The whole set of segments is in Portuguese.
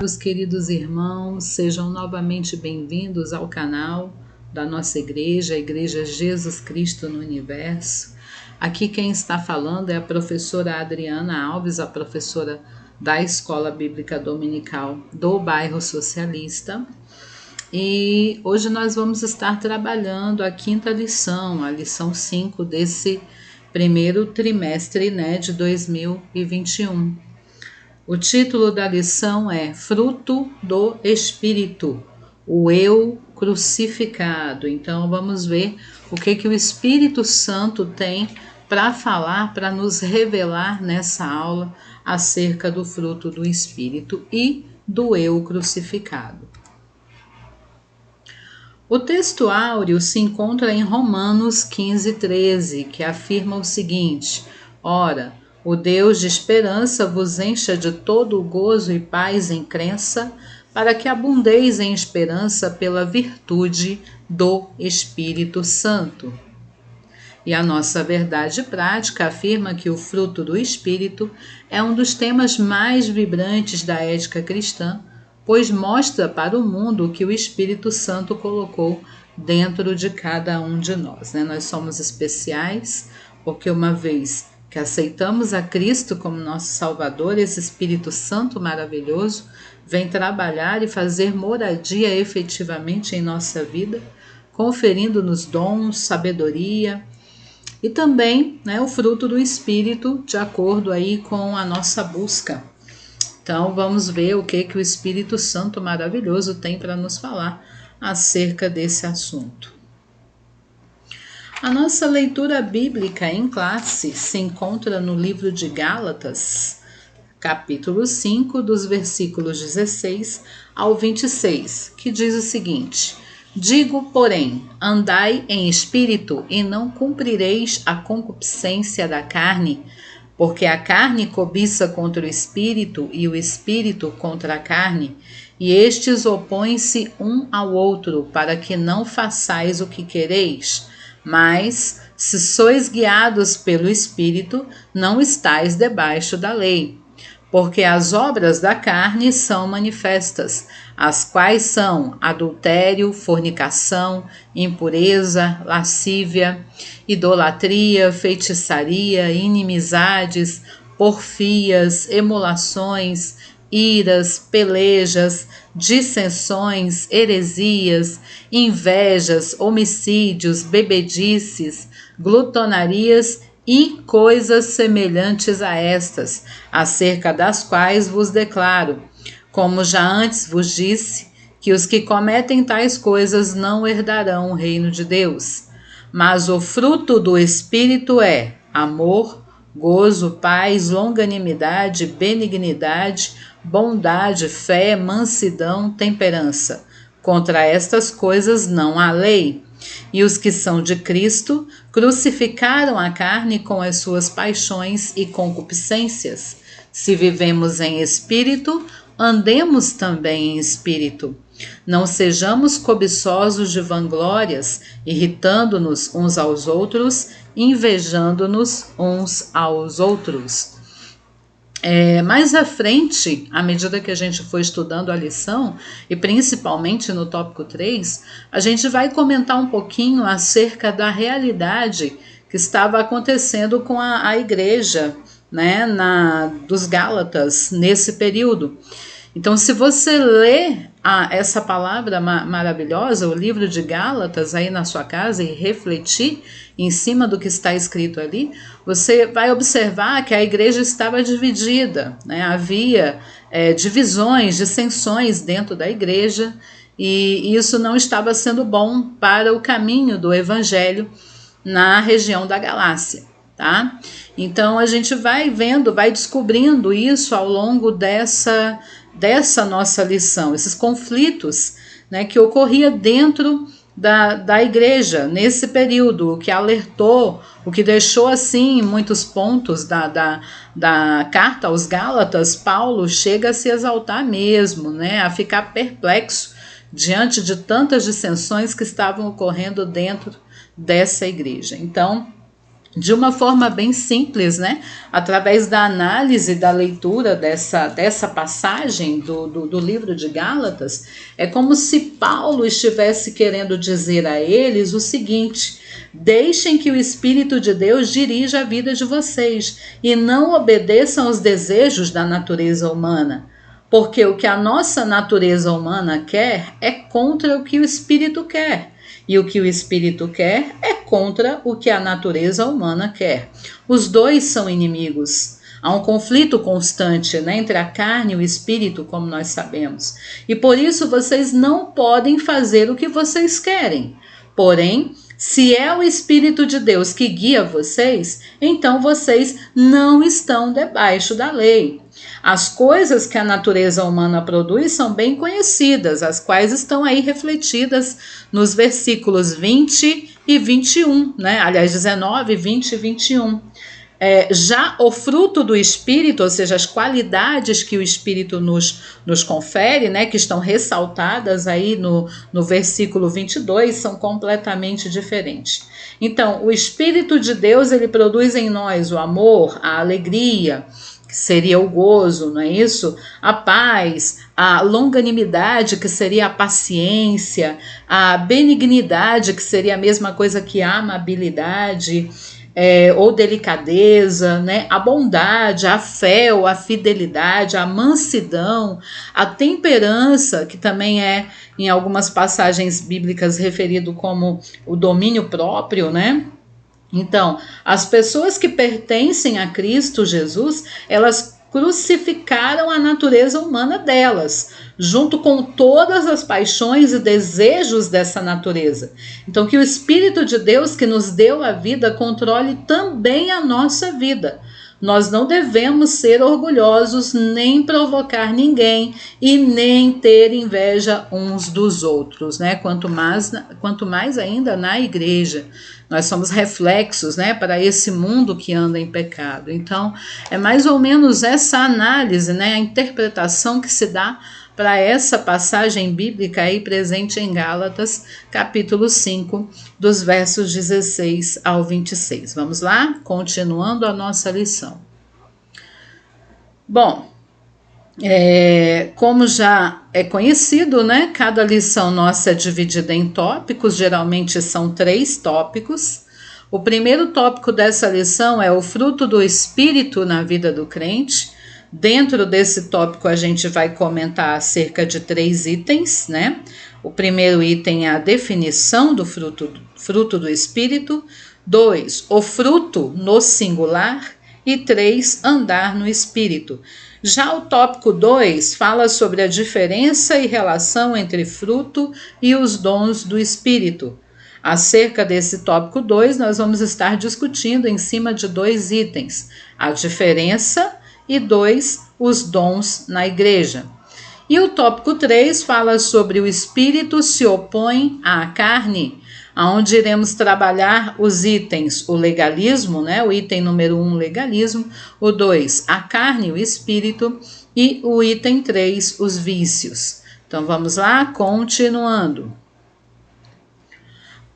Meus queridos irmãos, sejam novamente bem-vindos ao canal da nossa igreja, a Igreja Jesus Cristo no Universo. Aqui quem está falando é a professora Adriana Alves, a professora da Escola Bíblica Dominical do Bairro Socialista. E hoje nós vamos estar trabalhando a quinta lição, a lição 5 desse primeiro trimestre, de 2021. O título da lição é Fruto do Espírito, o Eu crucificado. Então vamos ver o que o Espírito Santo tem para falar, para nos revelar nessa aula acerca do fruto do Espírito e do Eu crucificado. O texto áureo se encontra em Romanos 15:13, que afirma o seguinte: Ora, o Deus de esperança vos encha de todo o gozo e paz em crença, para que abundeis em esperança pela virtude do Espírito Santo. E a nossa verdade prática afirma que o fruto do Espírito é um dos temas mais vibrantes da ética cristã, pois mostra para o mundo o que o Espírito Santo colocou dentro de cada um de nós. Nós somos especiais porque uma vez que aceitamos a Cristo como nosso Salvador, esse Espírito Santo maravilhoso vem trabalhar e fazer moradia efetivamente em nossa vida, conferindo-nos dons, sabedoria e também o fruto do Espírito de acordo aí com a nossa busca. Então vamos ver o que o Espírito Santo maravilhoso tem para nos falar acerca desse assunto. A nossa leitura bíblica em classe se encontra no livro de Gálatas, capítulo 5, dos versículos 16 ao 26, que diz o seguinte: Digo, porém, andai em espírito e não cumprireis a concupiscência da carne, porque a carne cobiça contra o espírito e o espírito contra a carne, e estes opõem-se um ao outro, para que não façais o que quereis. Mas, se sois guiados pelo Espírito, não estáis debaixo da lei. Porque as obras da carne são manifestas, as quais são adultério, fornicação, impureza, lascívia, idolatria, feitiçaria, inimizades, porfias, emulações, iras, pelejas, dissensões, heresias, invejas, homicídios, bebedices, glutonarias e coisas semelhantes a estas, acerca das quais vos declaro, como já antes vos disse, que os que cometem tais coisas não herdarão o reino de Deus. Mas o fruto do Espírito é amor, gozo, paz, longanimidade, benignidade, bondade, fé, mansidão, temperança. Contra estas coisas não há lei. E os que são de Cristo crucificaram a carne com as suas paixões e concupiscências. Se vivemos em espírito, andemos também em espírito. Não sejamos cobiçosos de vanglórias, irritando-nos uns aos outros, invejando-nos uns aos outros. Mais à frente, à medida que a gente for estudando a lição, e principalmente no tópico 3, a gente vai comentar um pouquinho acerca da realidade que estava acontecendo com a igreja, dos Gálatas nesse período. Então, se você lê essa palavra maravilhosa, o livro de Gálatas, aí na sua casa e refletir em cima do que está escrito ali, você vai observar que a igreja estava dividida, havia divisões, dissensões dentro da igreja, e isso não estava sendo bom para o caminho do evangelho na região da Galácia, tá? Então a gente vai vendo, vai descobrindo isso ao longo dessa nossa lição, esses conflitos que ocorria dentro da igreja nesse período, o que alertou, o que deixou assim muitos pontos da carta aos Gálatas. Paulo chega a se exaltar mesmo, a ficar perplexo diante de tantas dissensões que estavam ocorrendo dentro dessa igreja. Então de uma forma bem simples, né? Através da análise, da leitura dessa passagem do livro de Gálatas, é como se Paulo estivesse querendo dizer a eles o seguinte: deixem que o Espírito de Deus dirija a vida de vocês e não obedeçam aos desejos da natureza humana. Porque o que a nossa natureza humana quer é contra o que o Espírito quer. E o que o Espírito quer é contra o que a natureza humana quer. Os dois são inimigos. Há um conflito constante, né, entre a carne e o espírito, como nós sabemos. E por isso vocês não podem fazer o que vocês querem. Porém, se é o Espírito de Deus que guia vocês, então vocês não estão debaixo da lei. As coisas que a natureza humana produz são bem conhecidas, as quais estão aí refletidas nos versículos 20 e 21, né? Aliás, 19, 20 e 21. Já o fruto do Espírito, ou seja, as qualidades que o Espírito nos confere, né, que estão ressaltadas aí no versículo 22, são completamente diferentes. Então, o Espírito de Deus, ele produz em nós o amor, a alegria, que seria o gozo, não é isso? A paz, a longanimidade, que seria a paciência, a benignidade, que seria a mesma coisa que a amabilidade, ou delicadeza, né? A bondade, a fé ou a fidelidade, a mansidão, a temperança, que também é em algumas passagens bíblicas referido como o domínio próprio, né? Então, as pessoas que pertencem a Cristo Jesus, elas crucificaram a natureza humana delas, junto com todas as paixões e desejos dessa natureza. Então, que o Espírito de Deus que nos deu a vida controle também a nossa vida. Nós não devemos ser orgulhosos, nem provocar ninguém e nem ter inveja uns dos outros, né? Quanto mais ainda na igreja. Nós somos reflexos, né, para esse mundo que anda em pecado. Então, é mais ou menos essa análise, né, a interpretação que se dá para essa passagem bíblica aí presente em Gálatas, capítulo 5, dos versos 16 ao 26. Vamos lá? Continuando a nossa lição. Bom, como já é conhecido, né, cada lição nossa é dividida em tópicos, geralmente são 3 tópicos. O primeiro tópico dessa lição é o fruto do Espírito na vida do crente. Dentro desse tópico a gente vai comentar acerca de 3 itens, né? O primeiro item é a definição do fruto do Espírito. 2, o fruto no singular. E 3, andar no Espírito. Já o tópico 2 fala sobre a diferença e relação entre fruto e os dons do Espírito. Acerca desse tópico 2, nós vamos estar discutindo em cima de 2 itens: a diferença e 2, os dons na igreja. E o tópico 3 fala sobre o Espírito se opõe à carne, onde iremos trabalhar os itens, o legalismo, né? O item número 1, legalismo, o 2, a carne, o espírito, e o item 3, os vícios. Então vamos lá, continuando.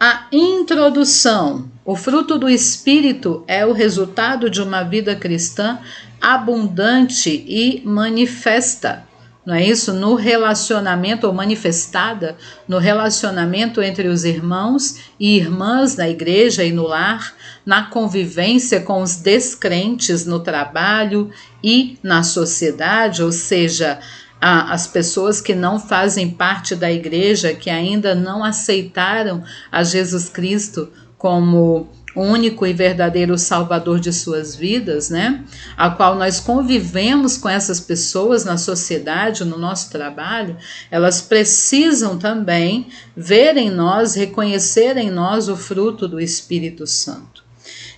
A introdução. O fruto do Espírito é o resultado de uma vida cristã abundante e manifesta, não é isso? No relacionamento, ou manifestada no relacionamento entre os irmãos e irmãs na igreja e no lar, na convivência com os descrentes no trabalho e na sociedade, ou seja, as pessoas que não fazem parte da igreja, que ainda não aceitaram a Jesus Cristo como o único e verdadeiro Salvador de suas vidas, né? A qual nós convivemos com essas pessoas na sociedade, no nosso trabalho, elas precisam também ver em nós, reconhecer em nós o fruto do Espírito Santo.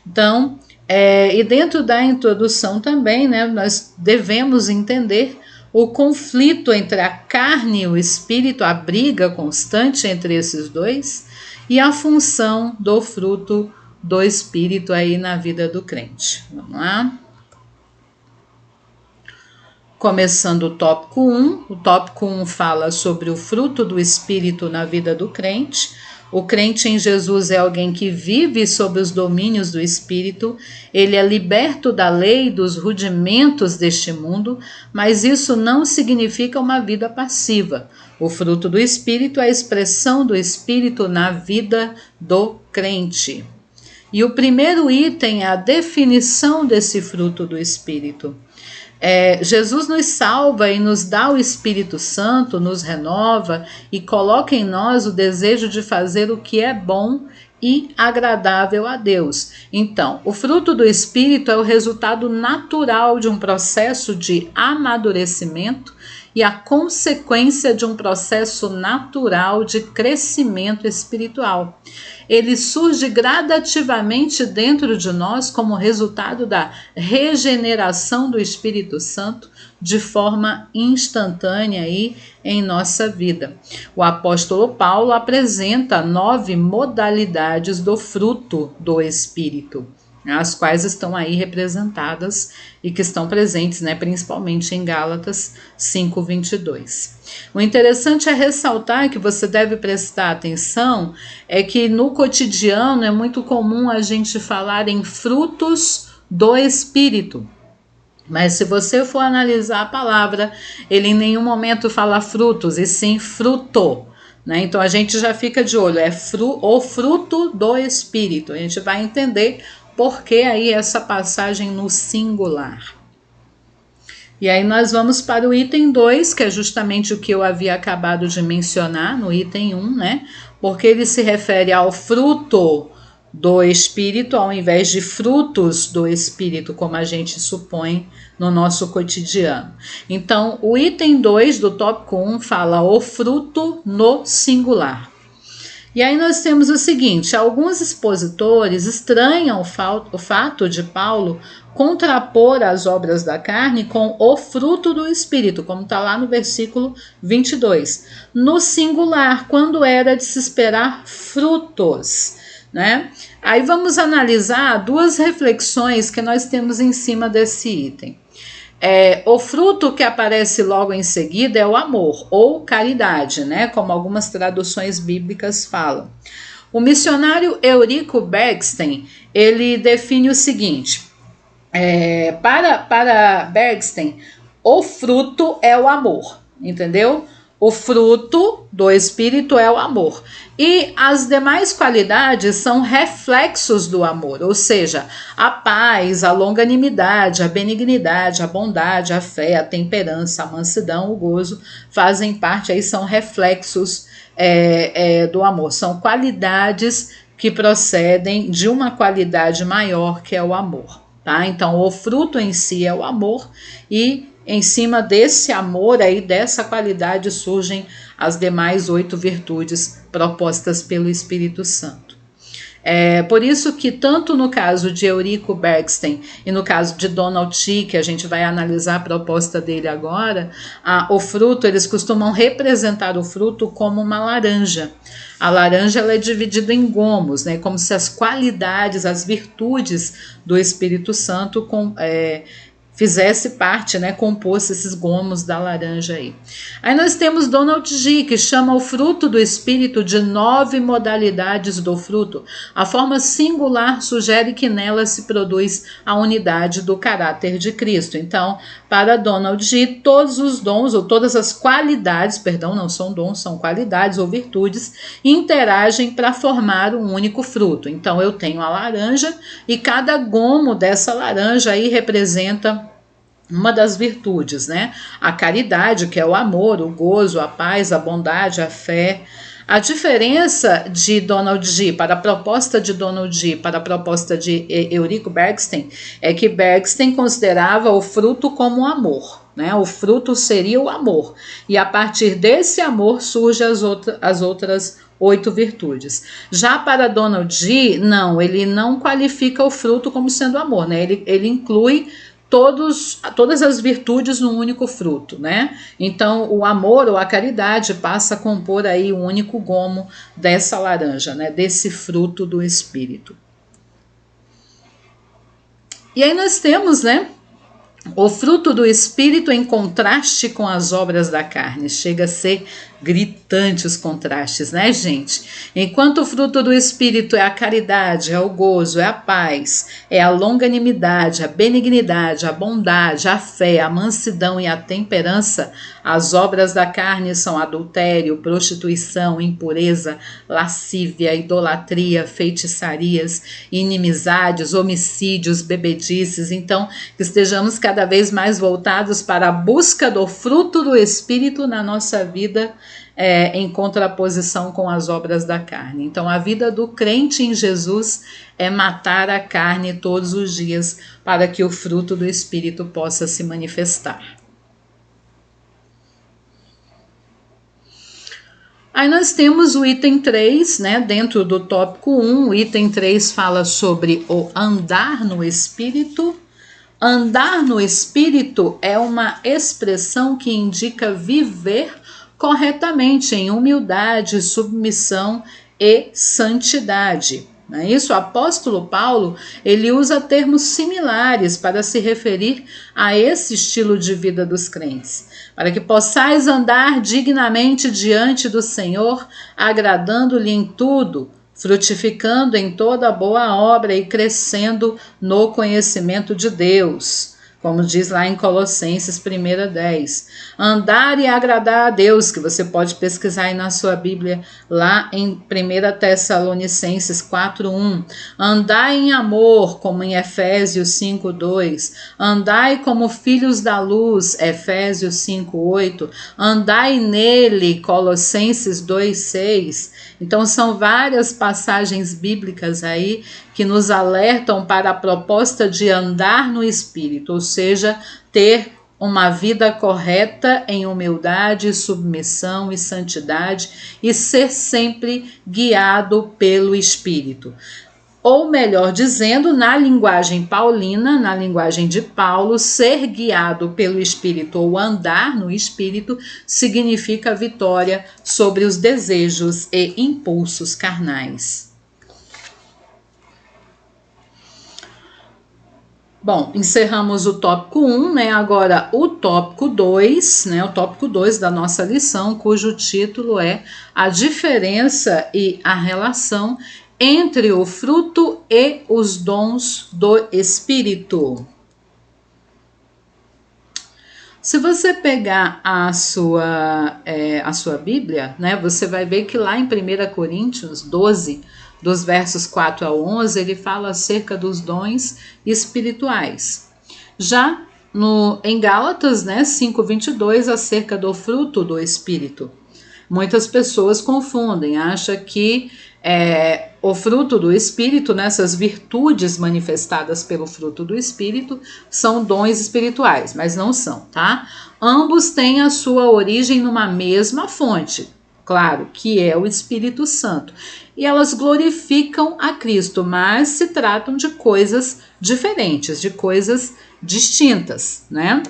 Então, e dentro da introdução também, né, nós devemos entender o conflito entre a carne e o espírito, a briga constante entre esses dois, e a função do fruto do Espírito aí na vida do crente. Vamos lá? Começando o tópico 1. O tópico 1 fala sobre o fruto do Espírito na vida do crente. O crente em Jesus é alguém que vive sob os domínios do Espírito, ele é liberto da lei e dos rudimentos deste mundo, mas isso não significa uma vida passiva. O fruto do Espírito é a expressão do Espírito na vida do crente. E o primeiro item é a definição desse fruto do Espírito. Jesus nos salva e nos dá o Espírito Santo, nos renova e coloca em nós o desejo de fazer o que é bom e agradável a Deus. Então, o fruto do Espírito é o resultado natural de um processo de amadurecimento e a consequência de um processo natural de crescimento espiritual. Ele surge gradativamente dentro de nós como resultado da regeneração do Espírito Santo de forma instantânea aí em nossa vida. O apóstolo Paulo apresenta 9 modalidades do fruto do Espírito, as quais estão aí representadas e que estão presentes, principalmente em Gálatas 5:22. O interessante é ressaltar que você deve prestar atenção é que no cotidiano é muito comum a gente falar em frutos do Espírito. Mas se você for analisar a palavra, ele em nenhum momento fala frutos, e sim fruto. Então a gente já fica de olho, o fruto do Espírito. A gente vai entender por que aí essa passagem no singular. E aí nós vamos para o item 2, que é justamente o que eu havia acabado de mencionar no item 1, porque ele se refere ao fruto do Espírito, ao invés de frutos do Espírito, como a gente supõe no nosso cotidiano. Então, o item 2 do tópico 1 fala o fruto no singular. E aí nós temos o seguinte, alguns expositores estranham o fato de Paulo contrapor as obras da carne com o fruto do Espírito, como está lá no versículo 22, no singular, quando era de se esperar frutos. Aí vamos analisar 2 reflexões que nós temos em cima desse item. O fruto que aparece logo em seguida é o amor ou caridade, como algumas traduções bíblicas falam. O missionário Eurico Bergsten, ele define o seguinte, para Bergsten, o fruto é o amor, entendeu? O fruto do Espírito é o amor. E as demais qualidades são reflexos do amor, ou seja, a paz, a longanimidade, a benignidade, a bondade, a fé, a temperança, a mansidão, o gozo, fazem parte, aí são reflexos do amor. São qualidades que procedem de uma qualidade maior que é o amor. Então, o fruto em si é o amor e em cima desse amor aí, dessa qualidade, surgem as demais 8 virtudes propostas pelo Espírito Santo. Por isso que tanto no caso de Eurico Bergsten e no caso de Donald G., que a gente vai analisar a proposta dele agora, o fruto, eles costumam representar o fruto como uma laranja. A laranja ela é dividida em gomos, como se as qualidades, as virtudes do Espírito Santo fizesse parte, compôs esses gomos da laranja aí. Aí nós temos Donald G., que chama o fruto do Espírito de 9 modalidades do fruto. A forma singular sugere que nela se produz a unidade do caráter de Cristo. Então, para Donald G., todos os dons, ou todas as qualidades, não são dons, são qualidades ou virtudes, interagem para formar um único fruto. Então, eu tenho a laranja e cada gomo dessa laranja aí representa uma das virtudes, A caridade, que é o amor, o gozo, a paz, a bondade, a fé. A diferença de Donald G. para a proposta de Donald G. para a proposta de Eurico Bergsten é que Bergsten considerava o fruto como um amor, O fruto seria o amor. E a partir desse amor surgem as outras 8 virtudes. Já para Donald G., não, ele não qualifica o fruto como sendo amor, Ele inclui todas as virtudes num único fruto, Então, o amor ou a caridade passa a compor aí o único gomo dessa laranja, Desse fruto do Espírito. E aí nós temos, O fruto do Espírito em contraste com as obras da carne. Chega a ser gritante os contrastes, né, gente? Enquanto o fruto do Espírito é a caridade, é o gozo, é a paz, é a longanimidade, a benignidade, a bondade, a fé, a mansidão e a temperança, as obras da carne são adultério, prostituição, impureza, lascívia, idolatria, feitiçarias, inimizades, homicídios, bebedices. Então, que estejamos cada vez mais voltados para a busca do fruto do Espírito na nossa vida, em contraposição com as obras da carne. Então, a vida do crente em Jesus é matar a carne todos os dias para que o fruto do Espírito possa se manifestar. Aí nós temos o item 3, né, dentro do tópico 1, o item 3 fala sobre o andar no Espírito. Andar no Espírito é uma expressão que indica viver corretamente em humildade, submissão e santidade. Não é isso? O apóstolo Paulo, ele usa termos similares para se referir a esse estilo de vida dos crentes. Para que possais andar dignamente diante do Senhor, agradando-lhe em tudo, frutificando em toda boa obra e crescendo no conhecimento de Deus. Como diz lá em Colossenses 1:10. Andar e agradar a Deus, que você pode pesquisar aí na sua Bíblia, lá em 1 Tessalonicenses 4:1. Andar em amor, como em Efésios 5:2. Andai como filhos da luz, Efésios 5:8. Andai nele, Colossenses 2:6. Então são várias passagens bíblicas aí que nos alertam para a proposta de andar no Espírito, ou seja, ter uma vida correta em humildade, submissão e santidade e ser sempre guiado pelo Espírito. Ou melhor dizendo, na linguagem paulina, na linguagem de Paulo, ser guiado pelo Espírito ou andar no Espírito significa vitória sobre os desejos e impulsos carnais. Bom, encerramos o tópico 1, né? Agora o tópico 2, né? O tópico 2 da nossa lição, cujo título é A Diferença e a Relação entre o fruto e os dons do Espírito. Se você pegar a sua Bíblia, né, você vai ver que lá em 1 Coríntios 12, dos versos 4 ao 11, ele fala acerca dos dons espirituais. Já em Gálatas, né, 5:22, acerca do fruto do Espírito. Muitas pessoas confundem, acham que o fruto do Espírito, nessas virtudes manifestadas pelo fruto do Espírito, são dons espirituais, mas não são, tá? Ambos têm a sua origem numa mesma fonte, claro, que é o Espírito Santo. E elas glorificam a Cristo, mas se tratam de coisas diferentes, de coisas distintas, né?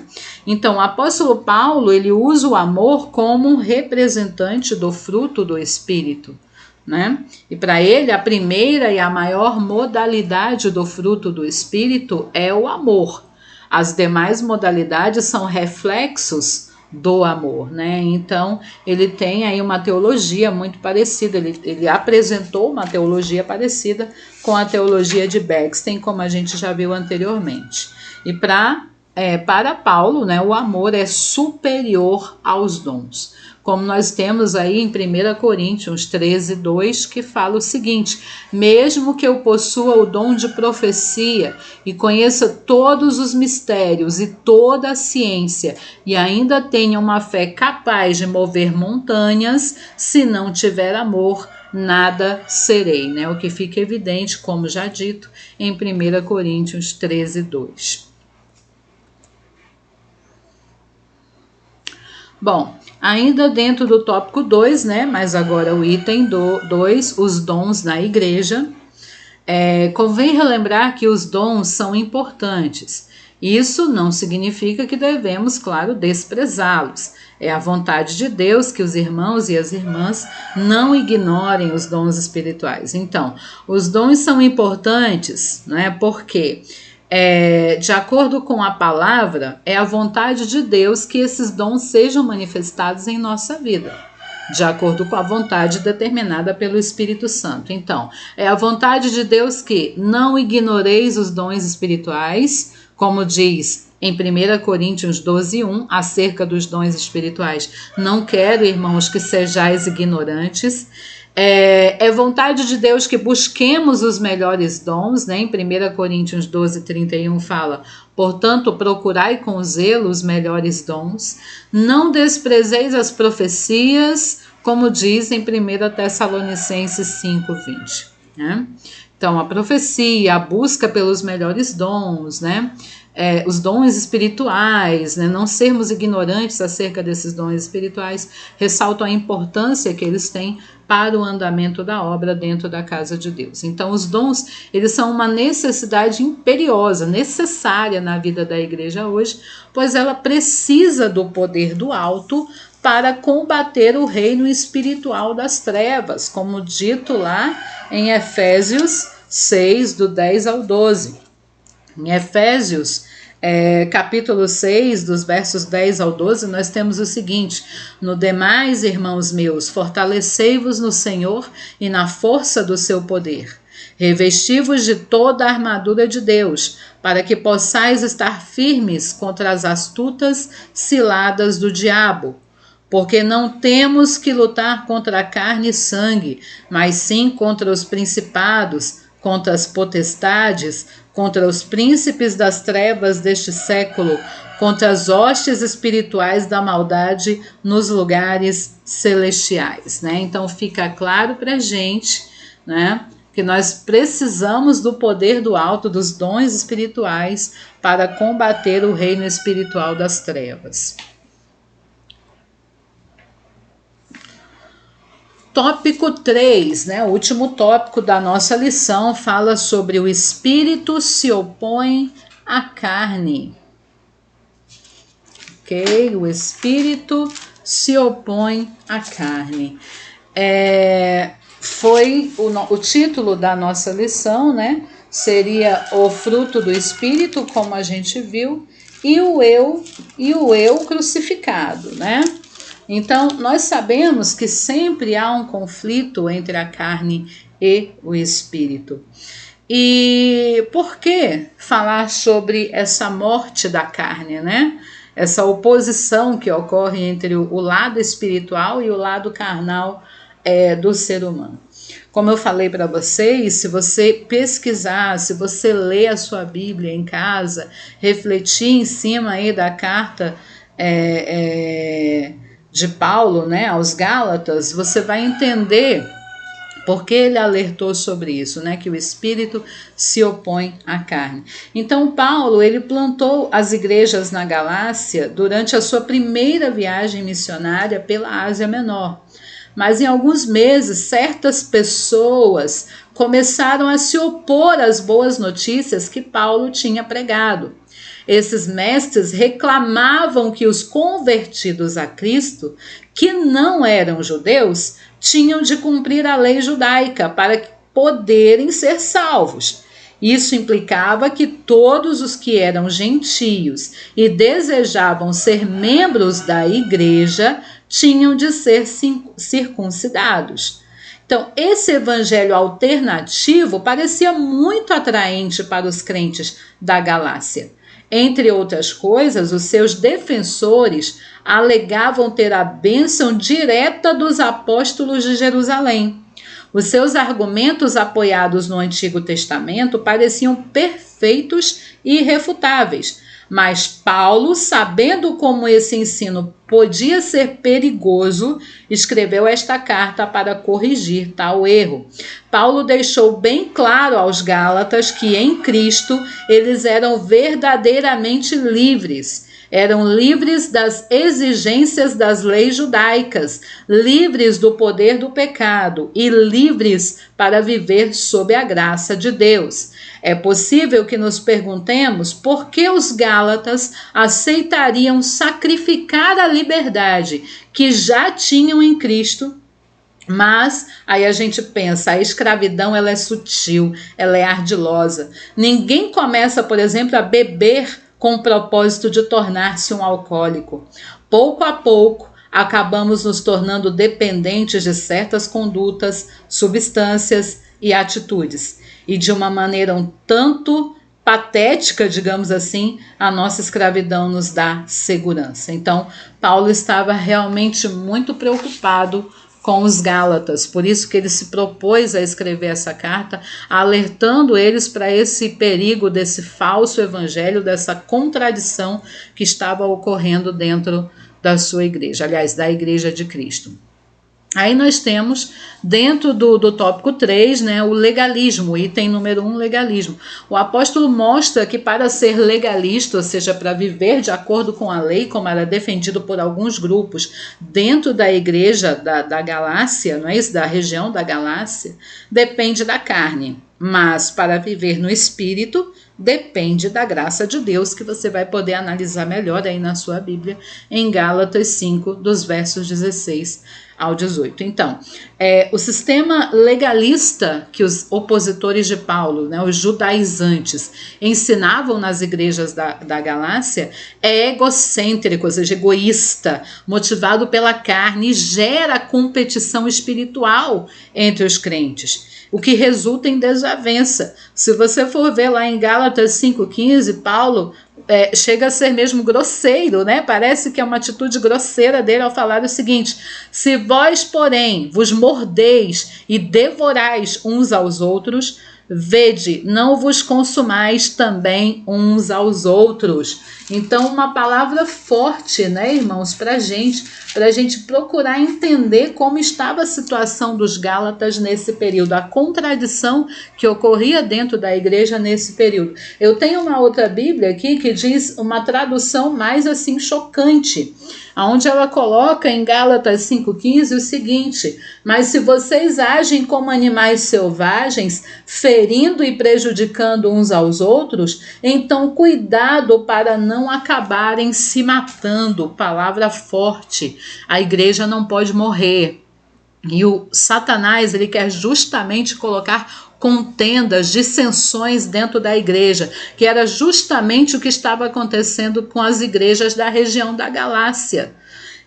Então, o apóstolo Paulo, ele usa o amor como um representante do fruto do Espírito, né? E para ele, a primeira e a maior modalidade do fruto do Espírito é o amor. As demais modalidades são reflexos do amor, né? Então, ele tem aí uma teologia muito parecida, ele apresentou uma teologia parecida com a teologia de Beckstein, como a gente já viu anteriormente. E para Paulo, né, o amor é superior aos dons. Como nós temos aí em 1 Coríntios 13:2, que fala o seguinte: mesmo que eu possua o dom de profecia e conheça todos os mistérios e toda a ciência, e ainda tenha uma fé capaz de mover montanhas, se não tiver amor, nada serei, né? O que fica evidente, como já dito, em 1 Coríntios 13:2. Bom, ainda dentro do tópico 2, né, mas agora o item 2, os dons na igreja, convém relembrar que os dons são importantes. Isso não significa que devemos, claro, desprezá-los. É a vontade de Deus que os irmãos e as irmãs não ignorem os dons espirituais. Então, os dons são importantes, né, porque De acordo com a palavra, é a vontade de Deus que esses dons sejam manifestados em nossa vida, de acordo com a vontade determinada pelo Espírito Santo. Então, é a vontade de Deus que não ignoreis os dons espirituais, como diz em 1 Coríntios 12:1, acerca dos dons espirituais. Não quero, irmãos, que sejais ignorantes. É vontade de Deus que busquemos os melhores dons, né? Em 1 Coríntios 12:31 fala: portanto, procurai com zelo os melhores dons, não desprezeis as profecias, como diz em 1 Tessalonicenses 5:20, né? Então, a profecia, a busca pelos melhores dons, né? Os dons espirituais, né? Não sermos ignorantes acerca desses dons espirituais, ressaltam a importância que eles têm para o andamento da obra dentro da casa de Deus. Então, os dons, eles são uma necessidade imperiosa, necessária na vida da igreja hoje, pois ela precisa do poder do alto para combater o reino espiritual das trevas, como dito lá em Efésios 6, do 10 ao 12. Em Efésios, capítulo 6, dos versos 10 ao 12, nós temos o seguinte: no demais, irmãos meus, fortalecei-vos no Senhor e na força do seu poder. Revesti-vos de toda a armadura de Deus, para que possais estar firmes contra as astutas ciladas do diabo. Porque não temos que lutar contra a carne e sangue, mas sim contra os principados, contra as potestades, contra os príncipes das trevas deste século, contra as hostes espirituais da maldade nos lugares celestiais, né? Então fica claro para a gente, né, que nós precisamos do poder do alto, dos dons espirituais, para combater o reino espiritual das trevas. Tópico 3, né, o último tópico da nossa lição, fala sobre o espírito se opõe à carne. Ok? O espírito se opõe à carne. Foi o título da nossa lição, né? Seria o fruto do espírito, como a gente viu, e o eu crucificado, né? Então, nós sabemos que sempre há um conflito entre a carne e o espírito. E por que falar sobre essa morte da carne, né? Essa oposição que ocorre entre o lado espiritual e o lado carnal do ser humano. Como eu falei para vocês, se você pesquisar, se você ler a sua Bíblia em casa, refletir em cima aí da carta de Paulo, né, aos Gálatas, você vai entender porque ele alertou sobre isso, né, que o espírito se opõe à carne. Então Paulo, ele plantou as igrejas na Galácia durante a sua primeira viagem missionária pela Ásia Menor. Mas em alguns meses, certas pessoas começaram a se opor às boas notícias que Paulo tinha pregado. Esses mestres reclamavam que os convertidos a Cristo, que não eram judeus, tinham de cumprir a lei judaica para poderem ser salvos. Isso implicava que todos os que eram gentios e desejavam ser membros da igreja tinham de ser circuncidados. Então, esse evangelho alternativo parecia muito atraente para os crentes da Galácia. Entre outras coisas, os seus defensores alegavam ter a bênção direta dos apóstolos de Jerusalém. Os seus argumentos apoiados no Antigo Testamento pareciam perfeitos e irrefutáveis, mas Paulo, sabendo como esse ensino podia ser perigoso, escreveu esta carta para corrigir tal erro. Paulo deixou bem claro aos Gálatas que em Cristo eles eram verdadeiramente livres. Eram livres das exigências das leis judaicas, livres do poder do pecado e livres para viver sob a graça de Deus. É possível que nos perguntemos por que os Gálatas aceitariam sacrificar a liberdade que já tinham em Cristo Mas aí a gente pensa, a escravidão ela é sutil, ela é ardilosa. Ninguém começa, por exemplo, a beber com o propósito de tornar-se um alcoólico. Pouco a pouco, acabamos nos tornando dependentes de certas condutas, substâncias e atitudes. E de uma maneira um tanto patética, digamos assim, a nossa escravidão nos dá segurança. Então, Paulo estava realmente muito preocupado com os Gálatas, por isso que ele se propôs a escrever essa carta, alertando eles para esse perigo desse falso evangelho, dessa contradição que estava ocorrendo dentro da sua igreja, aliás, da igreja de Cristo. Aí nós temos, dentro do tópico 3, né, o legalismo, item número 1, legalismo. O apóstolo mostra que para ser legalista, ou seja, para viver de acordo com a lei, como era defendido por alguns grupos dentro da igreja da Galácia, não é isso? Da região da Galácia, depende da carne. Mas para viver no espírito, depende da graça de Deus, que você vai poder analisar melhor aí na sua Bíblia, em Gálatas 5, dos versos 16 ao 18. Então, o sistema legalista que os opositores de Paulo, né, os judaizantes, ensinavam nas igrejas da Galácia é egocêntrico, ou seja, egoísta, motivado pela carne e gera competição espiritual entre os crentes, o que resulta em desavença. Se você for ver lá em Gálatas 5,15, Paulo chega a ser mesmo grosseiro, né? Parece que é uma atitude grosseira dele ao falar o seguinte: se vós, porém, vos mordeis e devorais uns aos outros, vede, não vos consumais também uns aos outros. Então, uma palavra forte, né, irmãos, para a gente procurar entender como estava a situação dos Gálatas nesse período, a contradição que ocorria dentro da igreja nesse período. Eu tenho uma outra Bíblia aqui que diz uma tradução mais assim chocante, onde ela coloca em Gálatas 5,15 o seguinte: mas se vocês agem como animais selvagens, ferindo e prejudicando uns aos outros, então cuidado para não acabarem se matando. Palavra forte. A igreja não pode morrer. E o Satanás, ele quer justamente colocar contendas, dissensões dentro da igreja, que era justamente o que estava acontecendo com as igrejas da região da Galácia.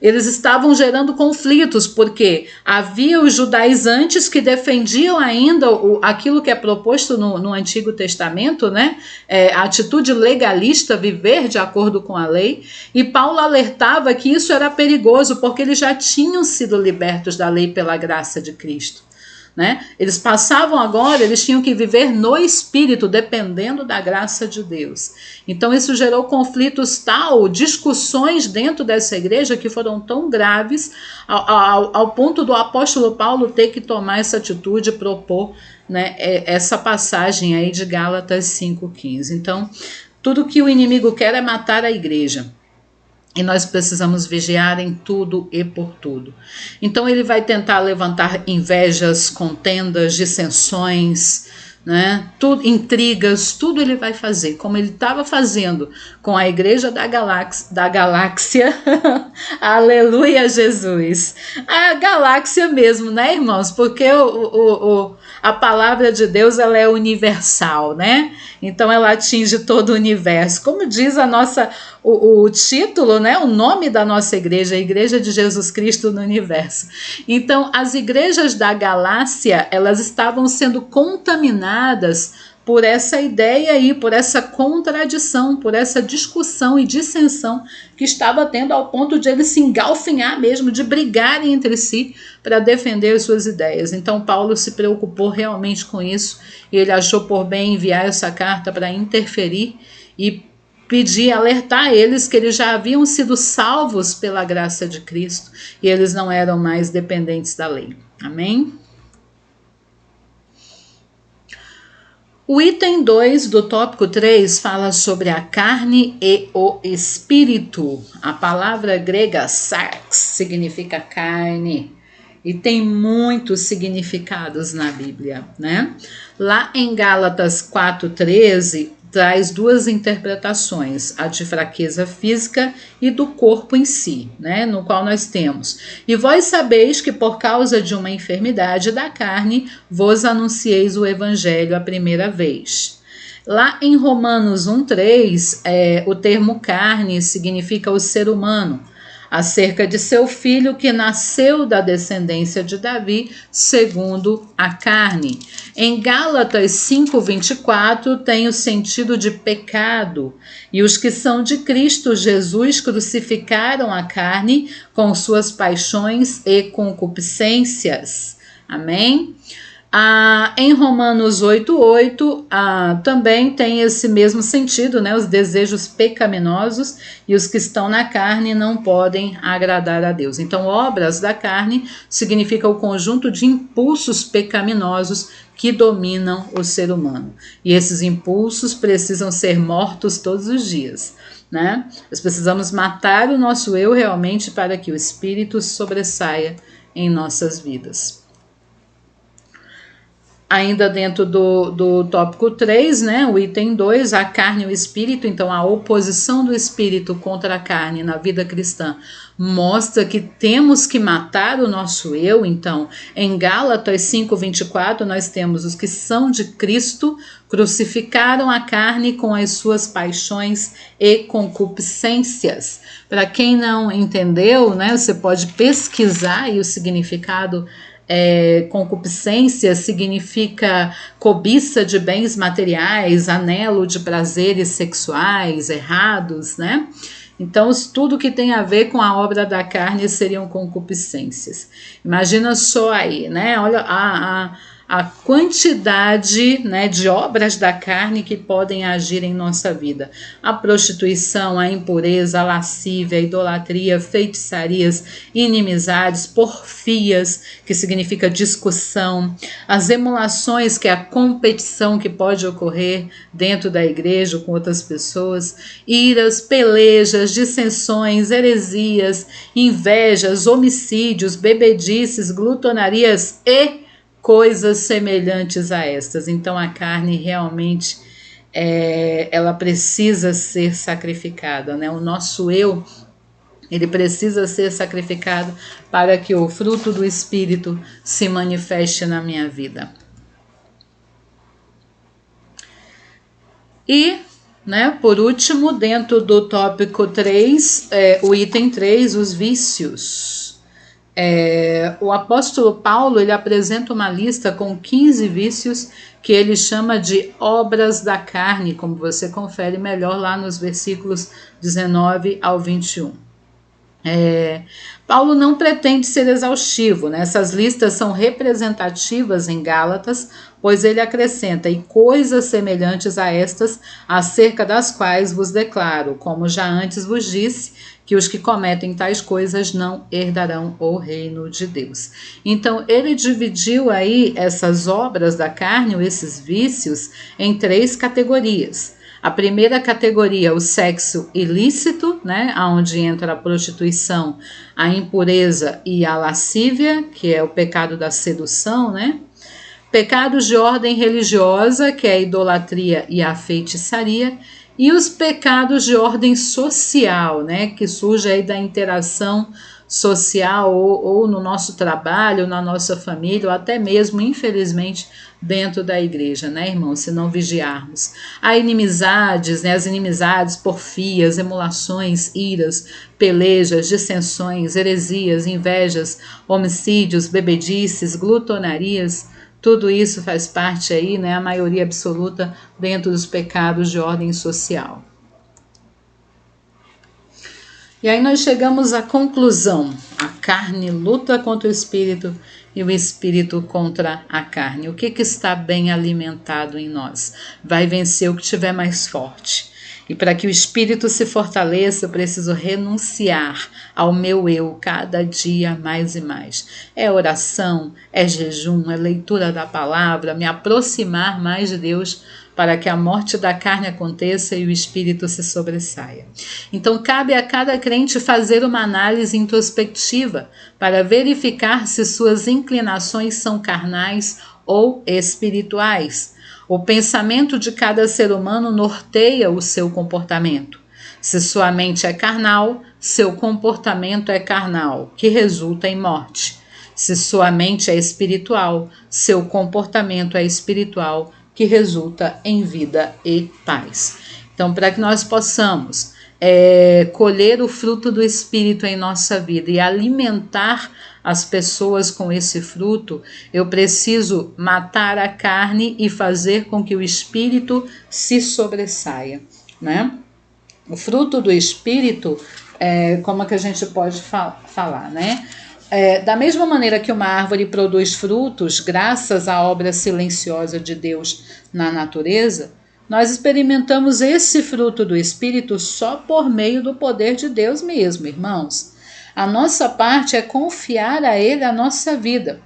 Eles estavam gerando conflitos, porque havia os judaizantes que defendiam ainda aquilo que é proposto no Antigo Testamento, né? A atitude legalista, viver de acordo com a lei, e Paulo alertava que isso era perigoso, porque eles já tinham sido libertos da lei pela graça de Cristo. Né? Eles passavam agora, eles tinham que viver no Espírito, dependendo da graça de Deus. Então isso gerou conflitos tal, discussões dentro dessa igreja que foram tão graves ao ponto do apóstolo Paulo ter que tomar essa atitude e propor, né, essa passagem aí de Gálatas 5,15. Então, tudo que o inimigo quer é matar a igreja. E nós precisamos vigiar em tudo e por tudo. Então ele vai tentar levantar invejas, contendas, dissensões, né? Tudo, intrigas, tudo ele vai fazer, como ele estava fazendo com a igreja da galáxia. Aleluia, Jesus. A galáxia mesmo, né, irmãos? Porque a palavra de Deus, ela é universal, né? Então ela atinge todo o universo. Como diz o título, né? O nome da nossa igreja, a Igreja de Jesus Cristo no Universo. Então, as igrejas da Galácia, elas estavam sendo contaminadas por essa ideia aí, por essa contradição, por essa discussão e dissensão que estava tendo ao ponto de eles se engalfinhar mesmo, de brigarem entre si para defender as suas ideias. Então Paulo se preocupou realmente com isso e ele achou por bem enviar essa carta para interferir e pedir, alertar eles que eles já haviam sido salvos pela graça de Cristo e eles não eram mais dependentes da lei. Amém? O item 2 do tópico 3 fala sobre a carne e o espírito. A palavra grega sarx significa carne e tem muitos significados na Bíblia, né? Lá em Gálatas 4,13, traz duas interpretações, a de fraqueza física e do corpo em si, né, no qual nós temos: e vós sabeis que por causa de uma enfermidade da carne vos anuncieis o evangelho a primeira vez. Lá em Romanos 1:3, o termo carne significa o ser humano, acerca de seu filho que nasceu da descendência de Davi segundo a carne. Em Gálatas 5:24 tem o sentido de pecado, e os que são de Cristo Jesus crucificaram a carne com suas paixões e concupiscências. Amém? Em Romanos 8:8 também tem esse mesmo sentido, né? Os desejos pecaminosos e os que estão na carne não podem agradar a Deus. Então, obras da carne significa o conjunto de impulsos pecaminosos que dominam o ser humano. E esses impulsos precisam ser mortos todos os dias, né? Nós precisamos matar o nosso eu realmente para que o Espírito sobressaia em nossas vidas. Ainda dentro do tópico 3, né, o item 2, a carne e o espírito. Então, a oposição do espírito contra a carne na vida cristã mostra que temos que matar o nosso eu. Então, em Gálatas 5:24, nós temos: os que são de Cristo crucificaram a carne com as suas paixões e concupiscências. Para quem não entendeu, né, você pode pesquisar aí o significado. Concupiscência significa cobiça de bens materiais, anelo de prazeres sexuais errados, né? Então, tudo que tem a ver com a obra da carne seriam concupiscências. Imagina só aí, né? Olha a quantidade, né, de obras da carne que podem agir em nossa vida: a prostituição, a impureza, a lascívia, a idolatria, feitiçarias, inimizades, porfias, que significa discussão, as emulações, que é a competição que pode ocorrer dentro da igreja com outras pessoas, iras, pelejas, dissensões, heresias, invejas, homicídios, bebedices, glutonarias e coisas semelhantes a estas. Então, a carne realmente ela precisa ser sacrificada, né? O nosso eu, ele precisa ser sacrificado para que o fruto do Espírito se manifeste na minha vida. E, né, por último, dentro do tópico 3, o item 3, os vícios. O apóstolo Paulo, ele apresenta uma lista com 15 vícios que ele chama de obras da carne, como você confere melhor lá nos versículos 19 ao 21. Paulo não pretende ser exaustivo, né? Essas listas são representativas em Gálatas, pois ele acrescenta: e coisas semelhantes a estas, acerca das quais vos declaro, como já antes vos disse, que os que cometem tais coisas não herdarão o reino de Deus. Então, ele dividiu aí essas obras da carne, ou esses vícios, em 3 categorias. A primeira categoria, o sexo ilícito, né, onde entra a prostituição, a impureza e a lascívia, que é o pecado da sedução, né? Pecados de ordem religiosa, que é a idolatria e a feitiçaria, e os pecados de ordem social, né, que surge aí da interação social ou no nosso trabalho, na nossa família, ou até mesmo, infelizmente, dentro da igreja, né, irmãos, se não vigiarmos. Há inimizades, né, as inimizades, porfias, emulações, iras, pelejas, dissensões, heresias, invejas, homicídios, bebedices, glutonarias. Tudo isso faz parte aí, né, a maioria absoluta, dentro dos pecados de ordem social. E aí nós chegamos à conclusão: a carne luta contra o espírito e o espírito contra a carne. O que está bem alimentado em nós? Vai vencer o que estiver mais forte. E para que o espírito se fortaleça, eu preciso renunciar ao meu eu cada dia mais e mais. É oração, é jejum, é leitura da palavra, me aproximar mais de Deus para que a morte da carne aconteça e o espírito se sobressaia. Então, cabe a cada crente fazer uma análise introspectiva para verificar se suas inclinações são carnais ou espirituais. O pensamento de cada ser humano norteia o seu comportamento. Se sua mente é carnal, seu comportamento é carnal, que resulta em morte. Se sua mente é espiritual, seu comportamento é espiritual, que resulta em vida e paz. Então, para que nós possamos colher o fruto do Espírito em nossa vida e alimentar as pessoas com esse fruto, eu preciso matar a carne e fazer com que o Espírito se sobressaia, né? O fruto do Espírito, como é que a gente pode falar, né? Da mesma maneira que uma árvore produz frutos graças à obra silenciosa de Deus na natureza, nós experimentamos esse fruto do Espírito só por meio do poder de Deus mesmo, irmãos. A nossa parte é confiar a Ele a nossa vida.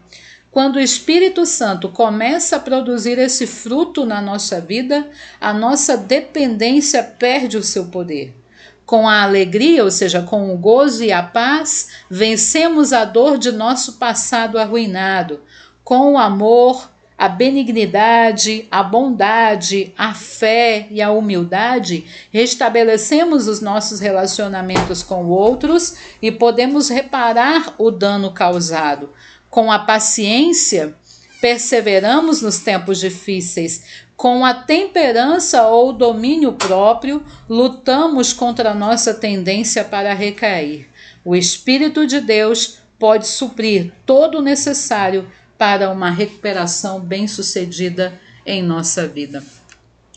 Quando o Espírito Santo começa a produzir esse fruto na nossa vida, a nossa dependência perde o seu poder. Com a alegria, ou seja, com o gozo e a paz, vencemos a dor de nosso passado arruinado. Com o amor, a benignidade, a bondade, a fé e a humildade, restabelecemos os nossos relacionamentos com outros e podemos reparar o dano causado. Com a paciência, perseveramos nos tempos difíceis. Com a temperança ou domínio próprio, lutamos contra a nossa tendência para recair. O Espírito de Deus pode suprir todo o necessário para uma recuperação bem-sucedida em nossa vida.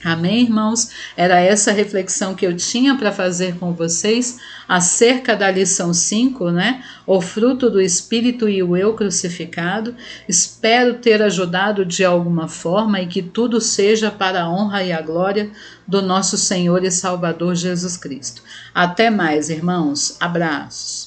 Amém, irmãos? Era essa reflexão que eu tinha para fazer com vocês acerca da lição 5, né? O fruto do Espírito e o eu crucificado. Espero ter ajudado de alguma forma e que tudo seja para a honra e a glória do nosso Senhor e Salvador Jesus Cristo. Até mais, irmãos. Abraços.